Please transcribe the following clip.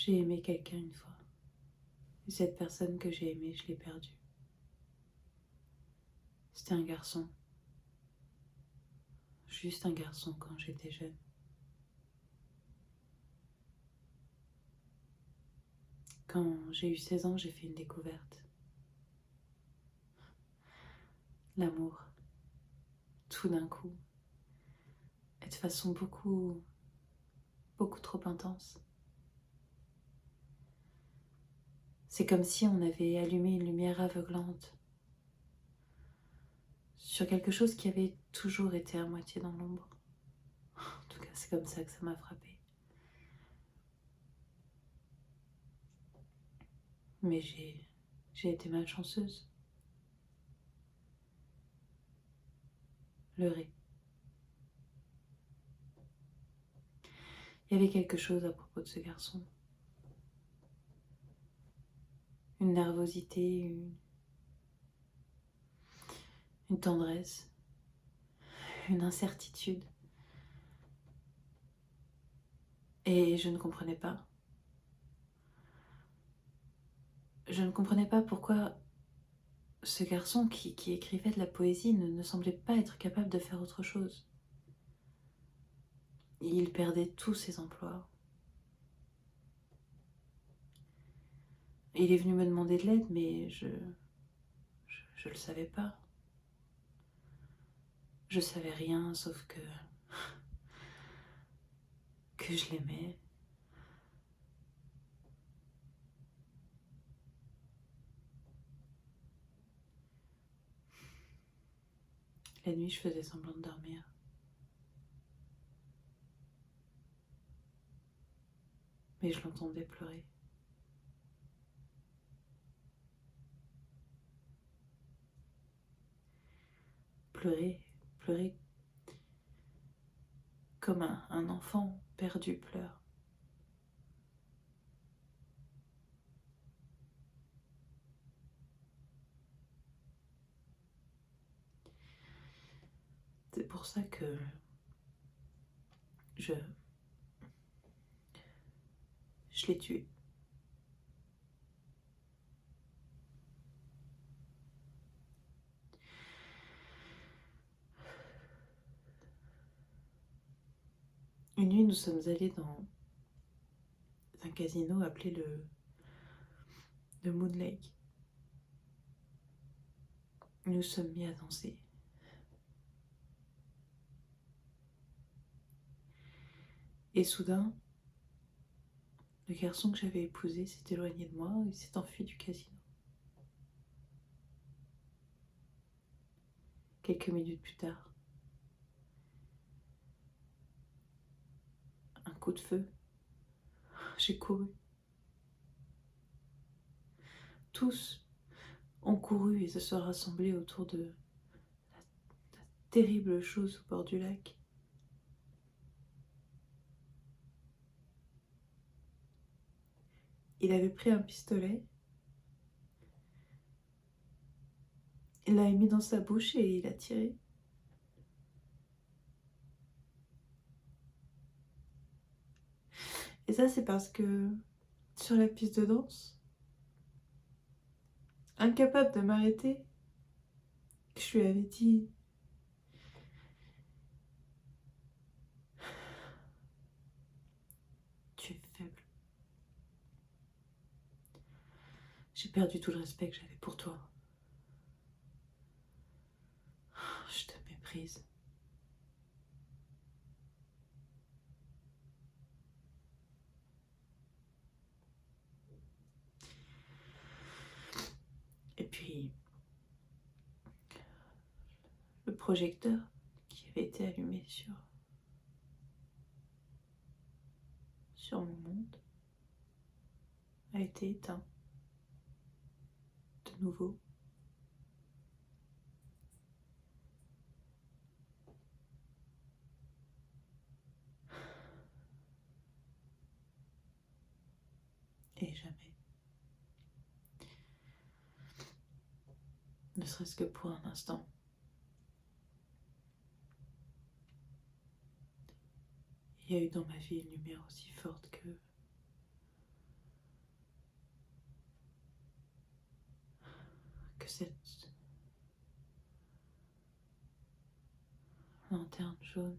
J'ai aimé quelqu'un une fois. Et cette personne que j'ai aimée, je l'ai perdue. C'était un garçon. Juste un garçon quand j'étais jeune. Quand j'ai eu 16 ans, j'ai fait une découverte. L'amour. Tout d'un coup. Et de façon beaucoup trop intense. C'est comme si on avait allumé une lumière aveuglante sur quelque chose qui avait toujours été à moitié dans l'ombre. En tout cas, c'est comme ça que ça m'a frappée. Mais j'ai été malchanceuse. Leurrée. Il y avait quelque chose à propos de ce garçon. Une nervosité, une tendresse, une incertitude. Et je ne comprenais pas. Je ne comprenais pas pourquoi ce garçon qui écrivait de la poésie ne semblait pas être capable de faire autre chose. Il perdait tous ses emplois. Il est venu me demander de l'aide, mais je le savais pas. Je savais rien, sauf que je l'aimais. La nuit, je faisais semblant de dormir. Mais je l'entendais pleurer. Pleurer, pleurer comme un enfant perdu pleure. C'est pour ça que je l'ai tué. Une nuit, nous sommes allés dans un casino appelé le Moon Lake. Nous sommes mis à danser. Et soudain, le garçon que j'avais épousé s'est éloigné de moi, il s'est enfui du casino. Quelques minutes plus tard, un coup de feu. J'ai couru. Tous ont couru et se sont rassemblés autour de la terrible chose au bord du lac. Il avait pris un pistolet, il l'a mis dans sa bouche et il a tiré. Et ça, c'est parce que sur la piste de danse, incapable de m'arrêter, je lui avais dit: tu es faible. J'ai perdu tout le respect que j'avais pour toi. Je te méprise. Et puis, le projecteur qui avait été allumé sur mon monde a été éteint de nouveau. Et jamais, ne serait-ce que pour un instant, il y a eu dans ma vie une lumière aussi forte que cette lanterne jaune